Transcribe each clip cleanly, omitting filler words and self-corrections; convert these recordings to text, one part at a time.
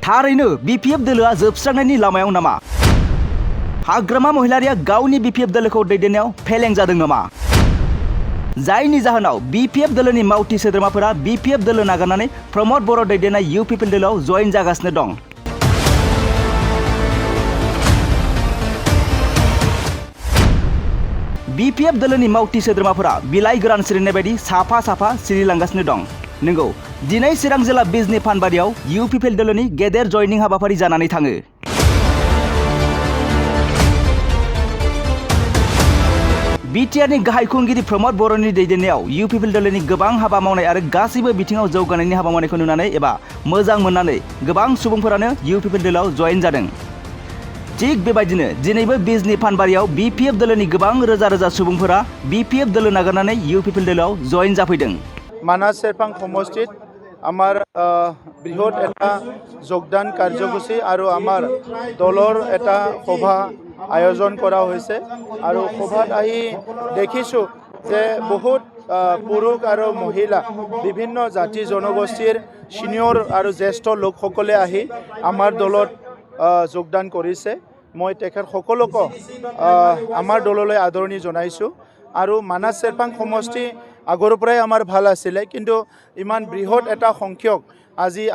थारैनो बिपिएफ दोलोआ जोबस्रांनायनि लामायाव नामा? हाग्रामा महिलारिया गावनि बिपिएफ दोलोखौ दैदेननायाव फेलें जादों नामा? जायनि जाहोनाव बिपिएफ दोलोनि मावथि सोद्रोमाफोरा बिपिएफ दोलो नागारनानै प्रमद बर' दैदेननाय इउपिपिएल दोलोआव जयेन जागासिनो दं। बिपिएफ दोलोनि मावथि सोद्रोमाफोरा बिलाइ गोरान सिरिनाय बायदि साफा साफा सिरिलांगासिनो दं। नंगौ, दिनै चिरां जिल्ला बिजनी फानबारियाव इउपिपिएल दोलोनि गेदेर जयनिं हाबाफारि जानानै थाङो। बिटिआरनि गाहाय खुंगिरि प्रमद बर'नि दैदेननायाव इउपिपिएल दोलोनि गोबां हाबा मावनाय आरो गासैबो बिथिङाव जौगानायनि हाबा मावनायखौ नुनानै एबा मोजां मोननानै गोबां सुबुंफोरानो इउपिपिएल दोलोआव जयेन जादों। थिग बेबायदिनो दिनैबो बिजनी फानबारियाव बिपिएफ दोलोनि गोबां रोजा रोजा सुबुंफोरा बिपिएफ दोलो नागारनानै इउपिपिएल दोलोआव जयेन जाफैदों। মানাস চেৰপাং সমষ্টিত আমাৰ বৃহৎ এটা যোগদান কাৰ্যসূচী আৰু আমাৰ দলৰ এটা সভা আয়োজন কৰা হৈছে আৰু সভাত আহি দেখিছোঁ যে বহুত পুৰুষ আৰু মহিলা বিভিন্ন জাতি জনগোষ্ঠীৰ সিনিয়ৰ আৰু জ্যেষ্ঠ লোকসকলে আহি আমাৰ দলত যোগদান কৰিছে। মই তেখেত সকলোকে আমাৰ দললৈ আদৰণি জনাইছোঁ। আৰু মানাস চেৰপাং সমষ্টি আগৰ পৰাই আমাৰ ভাল আছিলে, কিন্তু ইমান বৃহৎ এটা সংখ্যক আজি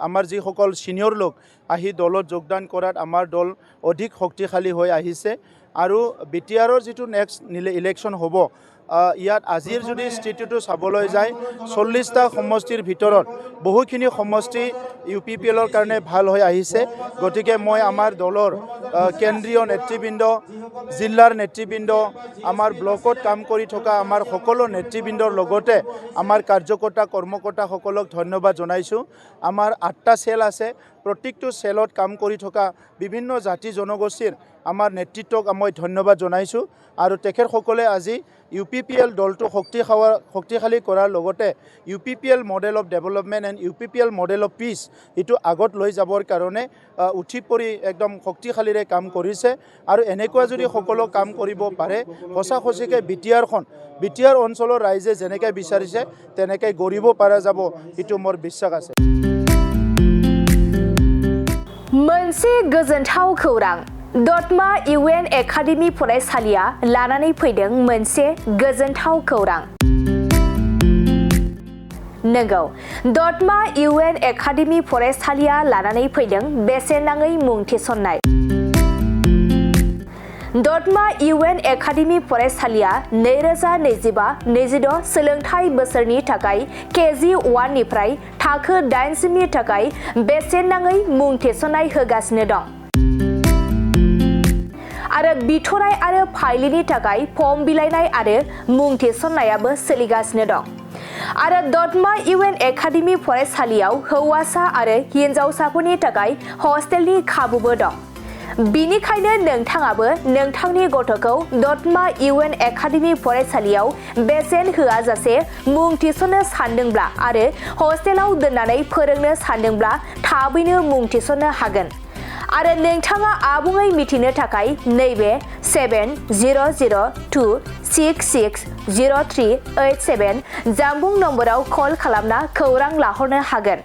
আমাৰ যিসকল সিনিয়ৰ লোক আহি দলত যোগদান কৰাত আমাৰ দল অধিক শক্তিশালী হৈ আহিছে। আৰু বিটিআৰৰ যিটো নেক্সট ইলেকশ্যন হ'ব, ইয়াত আজিৰ যদি স্থিতিটো চাবলৈ যায় 40টা সমষ্টিৰ ভিতৰত বহুখিনি সমষ্টি ইউপিপিএলৰ কাৰণে ভাল হৈ আহিছে। গতিকে মই আমাৰ দলৰ কেন্দ্ৰীয় নেতৃবৃন্দ, জিলাৰ নেতৃবৃন্দ, আমাৰ ব্লকত কাম কৰি থকা আমাৰ সকলো নেতৃবৃন্দৰ লগতে আমাৰ কাৰ্যকৰ্তা কৰ্মকৰ্তাসকলক ধন্যবাদ জনাইছোঁ। আমাৰ 8টা চেল আছে, প্ৰত্যেকটো চেলত কাম কৰি থকা বিভিন্ন জাতি জনগোষ্ঠীৰ আমাৰ নেতৃত্বক মই ধন্যবাদ জনাইছোঁ। আৰু তেখেতসকলে আজি ইউপিপিএল দলটো শক্তিশালী কৰাৰ লগতে UPPL model of development and UPPL model of peace এইটো আগত লৈ যাবৰ কাৰণে উঠি পৰি একদম শক্তিশালীৰে কাম কৰিছে। আৰু এনেকুৱা যদি সকলো কাম কৰিব পাৰে, সঁচাকৈ বিটিআৰ অঞ্চলৰ ৰাইজে যেনেকৈ বিচাৰিছে তেনেকৈ গঢ়িব পৰা যাব, এইটো মোৰ বিশ্বাস আছে। मोनसे गोजोनथाव खौरां। दतमा इउएन एकाडेमि फरायसालिया लानानै फैदों मोनसे गोजोनथाव खौरां। नंगौ, दतमा इउएन एकाडेमि फरायसालिया लानानै फैदों बेसेन नाङै मुं थिसननाय। दतमा इउएन एकाडेमि फरायसालिया 2025-26 सोलोंथाइ बोसोरनि थाखाय केजि 1 निफ्राय थाखो 8 सिमनि थाखाय बेसेन नाङै मुं थिसननाय होगासिनो दं। आरो बिथराय आरो फाइलिनि थाखाय फर्म बिलाइनाय आरो मुं थिसननायाबो सोलिगासिनो दं। आरो दतमा इउएन एकाडेमि फरायसालियाव हौवासा आरो हिनजावसाफोरनि थाखाय हस्टेलनि खाबुबो दं। बिनिखायनो नोंथाङाबो नोंथांनि गथ'खौ दतमा इउएन एकाडेमि फरायसालियाव बेसेन होआजासे मुं थिसननो सानदोंब्ला आरो हस्टेलाव दोननानै फोरोंनो सानदोंब्ला थाबैनो मुं थिसननो हागोन। आरो नोंथाङा आबुङै मिथिनो थाखाय नैबे 7002660387 जानबुं नम्बराव कल खालामना खौरां लाहरनो हागोन।